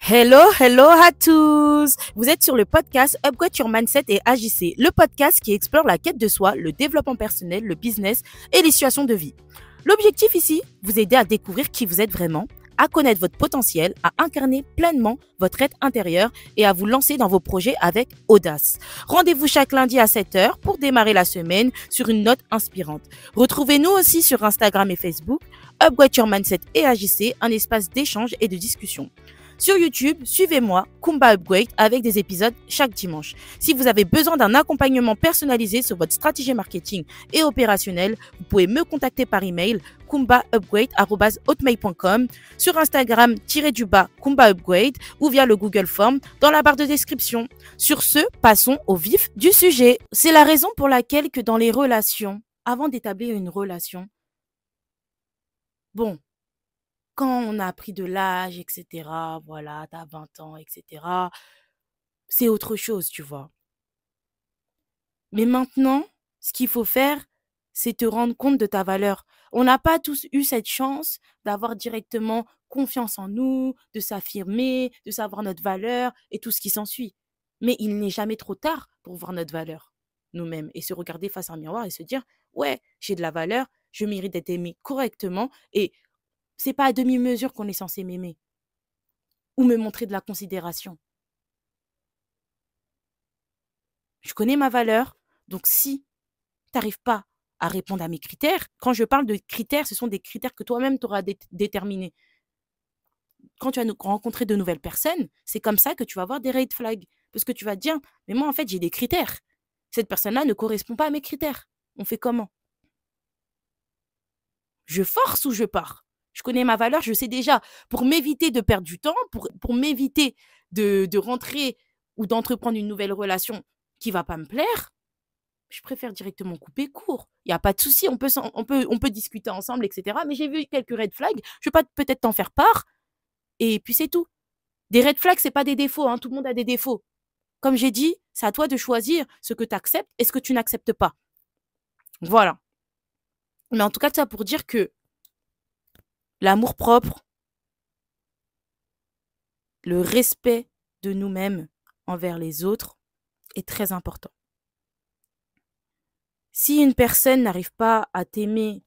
Hello, hello à tous! Vous êtes sur le podcast Upgrade Your Mindset et Agissez, le podcast qui explore la quête de soi, le développement personnel, le business et les situations de vie. L'objectif ici, vous aider à découvrir qui vous êtes vraiment, à connaître votre potentiel, à incarner pleinement votre être intérieur et à vous lancer dans vos projets avec audace. Rendez-vous chaque lundi à 7h pour démarrer la semaine sur une note inspirante. Retrouvez-nous aussi sur Instagram et Facebook, Upgrade Your Mindset et Agissez, un espace d'échange et de discussion. Sur YouTube, suivez-moi, Kumba Upgrade, avec des épisodes chaque dimanche. Si vous avez besoin d'un accompagnement personnalisé sur votre stratégie marketing et opérationnelle, vous pouvez me contacter par email kumbaupgrade@hotmail.com, sur Instagram Kumba Upgrade ou via le Google Form dans la barre de description. Sur ce, passons au vif du sujet. C'est la raison pour laquelle que dans les relations, avant d'établir une relation, quand on a pris de l'âge, etc., voilà, t'as 20 ans, etc., c'est autre chose, tu vois. Mais maintenant, ce qu'il faut faire, c'est te rendre compte de ta valeur. On n'a pas tous eu cette chance d'avoir directement confiance en nous, de s'affirmer, de savoir notre valeur et tout ce qui s'ensuit. Mais il n'est jamais trop tard pour voir notre valeur nous-mêmes et se regarder face à un miroir et se dire, ouais, j'ai de la valeur, je mérite d'être aimé correctement et c'est pas à demi-mesure qu'on est censé m'aimer ou me montrer de la considération. Je connais ma valeur, donc si tu n'arrives pas à répondre à mes critères, quand je parle de critères, ce sont des critères que toi-même tu auras déterminés. Quand tu vas rencontrer de nouvelles personnes, c'est comme ça que tu vas avoir des red flags. Parce que tu vas te dire, mais moi en fait j'ai des critères. Cette personne-là ne correspond pas à mes critères. On fait comment? Je force ou je pars? Je connais ma valeur, je sais déjà. Pour m'éviter de perdre du temps, pour m'éviter de rentrer ou d'entreprendre une nouvelle relation qui ne va pas me plaire, je préfère directement couper court. Il y a pas de souci, on peut discuter ensemble, etc. Mais j'ai vu quelques red flags, je vais pas peut-être t'en faire part, et puis c'est tout. Des red flags, c'est pas des défauts, hein, tout le monde a des défauts. Comme j'ai dit, c'est à toi de choisir ce que tu acceptes et ce que tu n'acceptes pas. Voilà. Mais en tout cas, ça pour dire que l'amour-propre, le respect de nous-mêmes envers les autres est très important. Si une personne n'arrive pas à t'aimer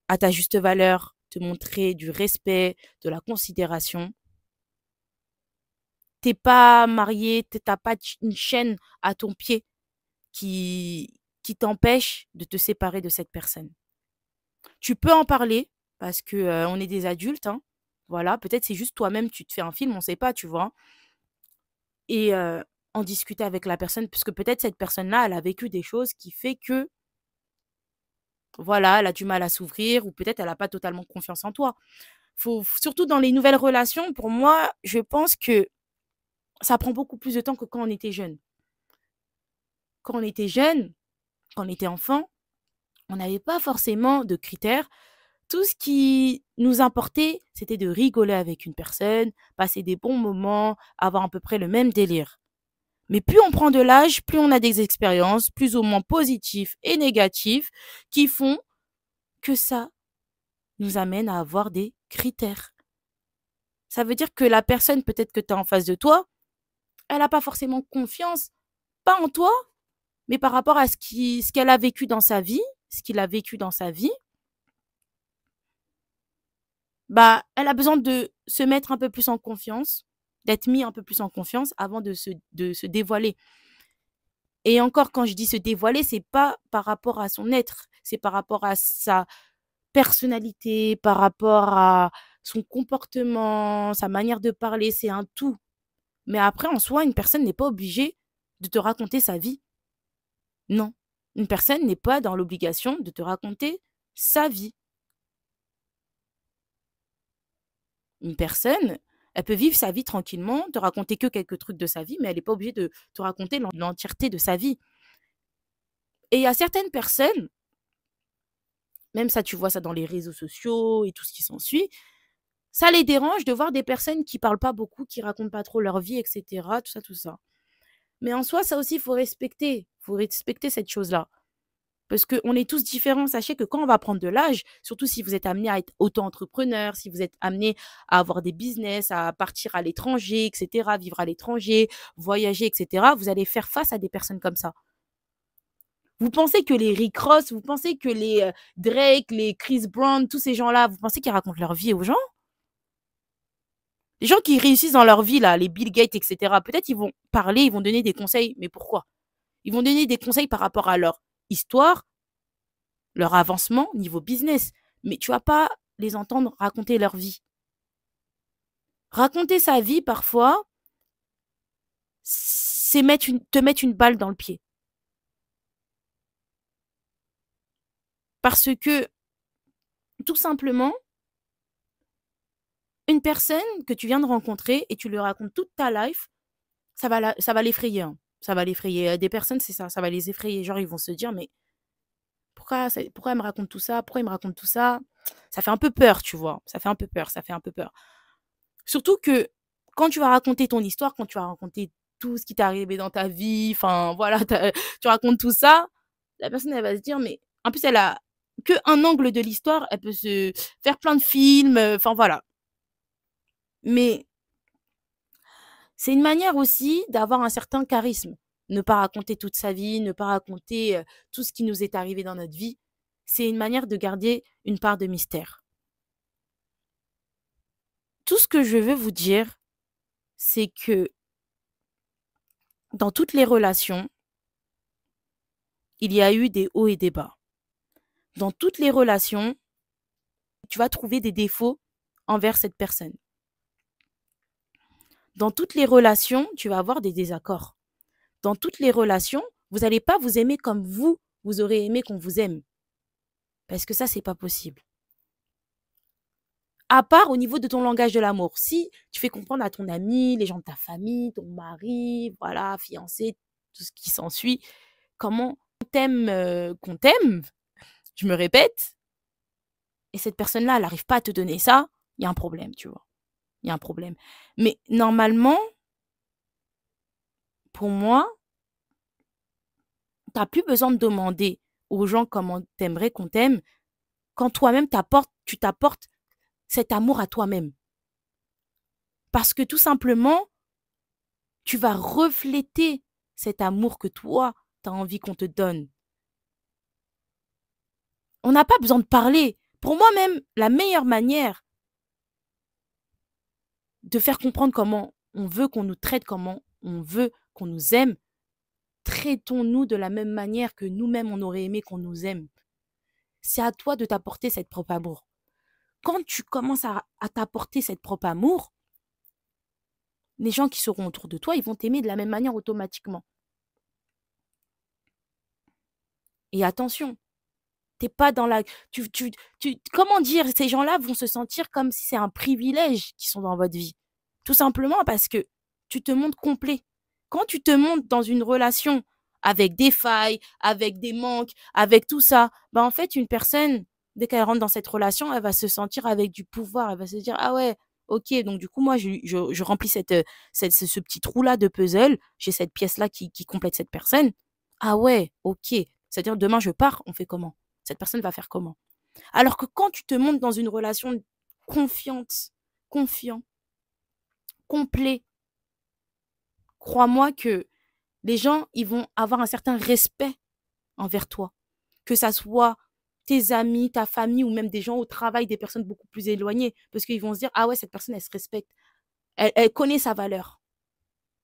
à ta juste valeur, te montrer du respect, de la considération, t'es pas marié, t'as pas une chaîne à ton pied qui t'empêche de te séparer de cette personne. Tu peux en parler parce que on est des adultes, hein. Voilà, peut-être c'est juste toi-même, tu te fais un film, on sait pas, tu vois. Et en discuter avec la personne, puisque peut-être cette personne-là, elle a vécu des choses qui fait que, voilà, elle a du mal à s'ouvrir ou peut-être elle a pas totalement confiance en toi. Surtout dans les nouvelles relations, pour moi, je pense que ça prend beaucoup plus de temps que quand on était jeune. Quand on était jeune, quand on était enfant, on n'avait pas forcément de critères. Tout ce qui nous importait, c'était de rigoler avec une personne, passer des bons moments, avoir à peu près le même délire. Mais plus on prend de l'âge, plus on a des expériences, plus ou moins positives et négatives, qui font que ça nous amène à avoir des critères. Ça veut dire que la personne peut-être que tu as en face de toi, elle n'a pas forcément confiance, pas en toi, mais par rapport à ce qu'elle a vécu dans sa vie, ce qu'il a vécu dans sa vie, bah, elle a besoin de se mettre un peu plus en confiance, d'être mis un peu plus en confiance avant de se dévoiler. Et encore, quand je dis se dévoiler, c'est pas par rapport à son être, c'est par rapport à sa personnalité, par rapport à son comportement, sa manière de parler, c'est un tout. Mais après, en soi, une personne n'est pas obligée de te raconter sa vie. Non. Une personne n'est pas dans l'obligation de te raconter sa vie. Une personne, elle peut vivre sa vie tranquillement, te raconter que quelques trucs de sa vie, mais elle n'est pas obligée de te raconter l'entièreté de sa vie. Et il y a certaines personnes, même ça, tu vois ça dans les réseaux sociaux et tout ce qui s'ensuit, ça les dérange de voir des personnes qui parlent pas beaucoup, qui racontent pas trop leur vie, etc. Tout ça, tout ça. Mais en soi, ça aussi, il faut respecter. Il faut respecter cette chose-là. Parce qu'on est tous différents. Sachez que quand on va prendre de l'âge, surtout si vous êtes amené à être auto-entrepreneur, si vous êtes amené à avoir des business, à partir à l'étranger, et cetera, vivre à l'étranger, voyager, et cetera, vous allez faire face à des personnes comme ça. Vous pensez que les Rick Ross, vous pensez que les Drake, les Chris Brown, tous ces gens-là, vous pensez qu'ils racontent leur vie aux gens? Les gens qui réussissent dans leur vie, là, les Bill Gates, et cetera, peut-être ils vont parler, ils vont donner des conseils, mais pourquoi? Ils vont donner des conseils par rapport à leur histoire, leur avancement niveau business, mais tu vas pas les entendre raconter leur vie. Raconter sa vie, parfois, c'est te mettre une balle dans le pied. Parce que, tout simplement, une personne que tu viens de rencontrer et tu lui racontes toute ta life, ça va l'effrayer, hein. Ça va l'effrayer. Des personnes, c'est ça va les effrayer. Genre, ils vont se dire: «Mais pourquoi elle me raconte tout ça? Pourquoi il me raconte tout ça?» Ça fait un peu peur, tu vois? Ça fait un peu peur, ça fait un peu peur. Surtout que quand tu vas raconter ton histoire, quand tu vas raconter tout ce qui t'est arrivé dans ta vie, enfin voilà, tu racontes tout ça, la personne, elle va se dire: «Mais» en plus, elle a qu'un angle de l'histoire, elle peut se faire plein de films, enfin voilà. Mais c'est une manière aussi d'avoir un certain charisme. Ne pas raconter toute sa vie, ne pas raconter, tout ce qui nous est arrivé dans notre vie. C'est une manière de garder une part de mystère. Tout ce que je veux vous dire, c'est que dans toutes les relations, il y a eu des hauts et des bas. Dans toutes les relations, tu vas trouver des défauts envers cette personne. Dans toutes les relations, tu vas avoir des désaccords. Dans toutes les relations, vous n'allez pas vous aimer comme vous aurez aimé qu'on vous aime. Parce que ça, c'est pas possible. À part au niveau de ton langage de l'amour. Si tu fais comprendre à ton ami, les gens de ta famille, ton mari, voilà, fiancé, tout ce qui s'ensuit, comment qu'on t'aime, je me répète, et cette personne-là, elle n'arrive pas à te donner ça, il y a un problème, tu vois. Il y a un problème. Mais normalement, pour moi, tu n'as plus besoin de demander aux gens comment t'aimerais qu'on t'aime quand toi-même tu t'apportes cet amour à toi-même. Parce que tout simplement, tu vas refléter cet amour que toi, tu as envie qu'on te donne. On n'a pas besoin de parler. Pour moi même, la meilleure manière de faire comprendre comment on veut qu'on nous traite, comment on veut qu'on nous aime, traitons-nous de la même manière que nous-mêmes, on aurait aimé qu'on nous aime. C'est à toi de t'apporter cette propre amour. Quand tu commences à t'apporter cette propre amour, les gens qui seront autour de toi, ils vont t'aimer de la même manière automatiquement. Et attention, t'es pas dans la... comment dire, ces gens-là vont se sentir comme si c'est un privilège qu'ils sont dans votre vie. Tout simplement parce que tu te montres complet. Quand tu te montres dans une relation avec des failles, avec des manques, avec tout ça, en fait, une personne, dès qu'elle rentre dans cette relation, elle va se sentir avec du pouvoir. Elle va se dire, ah ouais, ok, donc du coup, moi, je remplis ce petit trou-là de puzzle. J'ai cette pièce-là qui complète cette personne. Ah ouais, ok. C'est-à-dire, demain, je pars, on fait comment? Cette personne va faire comment? Alors que quand tu te montres dans une relation confiante, confiant, complet, crois-moi que les gens, ils vont avoir un certain respect envers toi. Que ça soit tes amis, ta famille ou même des gens au travail, des personnes beaucoup plus éloignées. Parce qu'ils vont se dire, ah ouais, cette personne, elle se respecte. Elle connaît sa valeur.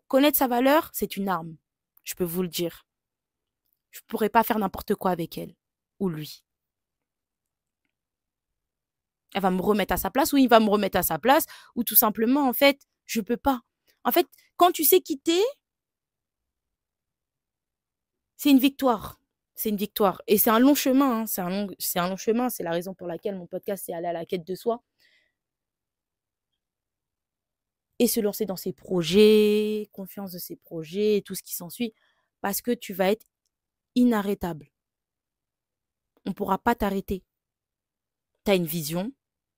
Connaître sa valeur, c'est une arme. Je peux vous le dire. Je ne pourrais pas faire n'importe quoi avec elle ou lui. Elle va me remettre à sa place ou il va me remettre à sa place ou tout simplement, en fait, je peux pas. En fait, quand tu sais quitter, c'est une victoire. C'est une victoire. Et c'est un long chemin, hein. C'est un long chemin. C'est la raison pour laquelle mon podcast, c'est aller à la quête de soi et se lancer dans ses projets, confiance de ses projets et tout ce qui s'ensuit parce que tu vas être inarrêtable. On ne pourra pas t'arrêter. Tu as une vision,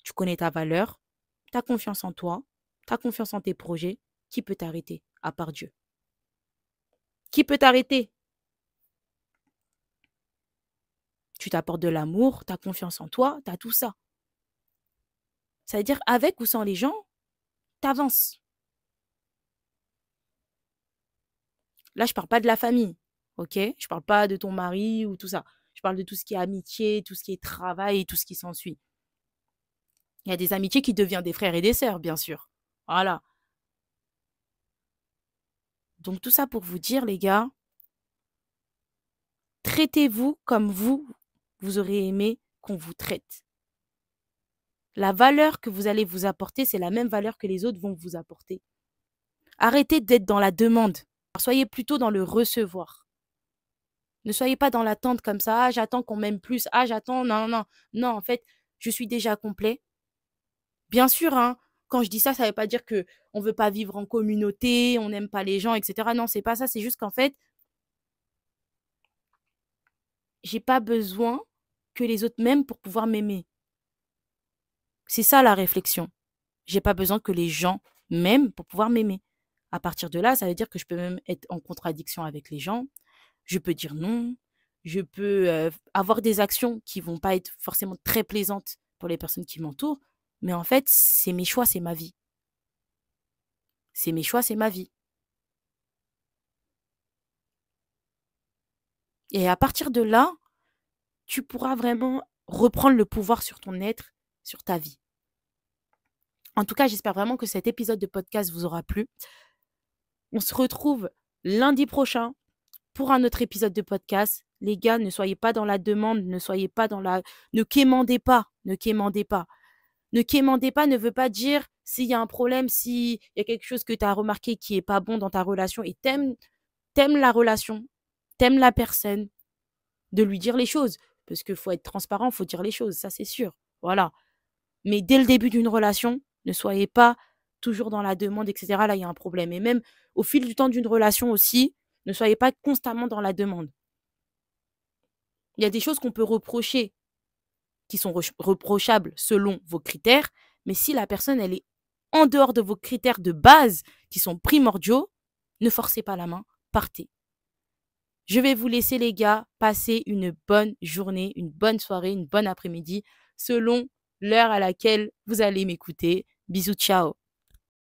tu connais ta valeur, tu as confiance en toi, tu as confiance en tes projets. Qui peut t'arrêter à part Dieu? Qui peut t'arrêter? Tu t'apportes de l'amour, tu as confiance en toi, tu as tout ça. Ça veut dire avec ou sans les gens, tu avances. Là, je parle pas de la famille, OK? Je parle pas de ton mari ou tout ça. Je parle de tout ce qui est amitié, tout ce qui est travail et tout ce qui s'ensuit. Il y a des amitiés qui deviennent des frères et des sœurs, bien sûr. Voilà. Donc tout ça pour vous dire, les gars, traitez-vous comme vous aurez aimé qu'on vous traite. La valeur que vous allez vous apporter, c'est la même valeur que les autres vont vous apporter. Arrêtez d'être dans la demande. Soyez plutôt dans le recevoir. Ne soyez pas dans l'attente comme ça. Ah, j'attends qu'on m'aime plus. Ah, j'attends. Non, non, non. Non, en fait, je suis déjà complet. Bien sûr, hein, quand je dis ça, ça ne veut pas dire que on veut pas vivre en communauté, on n'aime pas les gens, etc. Non, c'est pas ça. C'est juste qu'en fait, j'ai pas besoin que les autres m'aiment pour pouvoir m'aimer. C'est ça la réflexion. J'ai pas besoin que les gens m'aiment pour pouvoir m'aimer. À partir de là, ça veut dire que je peux même être en contradiction avec les gens. Je peux dire non. Je peux avoir des actions qui vont pas être forcément très plaisantes pour les personnes qui m'entourent. Mais en fait, c'est mes choix, c'est ma vie. C'est mes choix, c'est ma vie. Et à partir de là, tu pourras vraiment reprendre le pouvoir sur ton être, sur ta vie. En tout cas, j'espère vraiment que cet épisode de podcast vous aura plu. On se retrouve lundi prochain pour un autre épisode de podcast. Les gars, ne soyez pas dans la demande, ne soyez pas dans la... Ne quémandez pas, ne quémandez pas. Ne quémandez pas ne veut pas dire s'il y a un problème, s'il y a quelque chose que tu as remarqué qui est pas bon dans ta relation et t'aimes la relation, t'aimes la personne, de lui dire les choses. Parce qu'il faut être transparent, il faut dire les choses, ça c'est sûr. Voilà. Mais dès le début d'une relation, ne soyez pas toujours dans la demande, etc. Là, il y a un problème. Et même au fil du temps d'une relation aussi, ne soyez pas constamment dans la demande. Il y a des choses qu'on peut reprocher, qui sont reprochables selon vos critères, mais si la personne, elle est en dehors de vos critères de base, qui sont primordiaux, ne forcez pas la main, partez. Je vais vous laisser, les gars, passer une bonne journée, une bonne soirée, une bonne après-midi, selon l'heure à laquelle vous allez m'écouter. Bisous, ciao.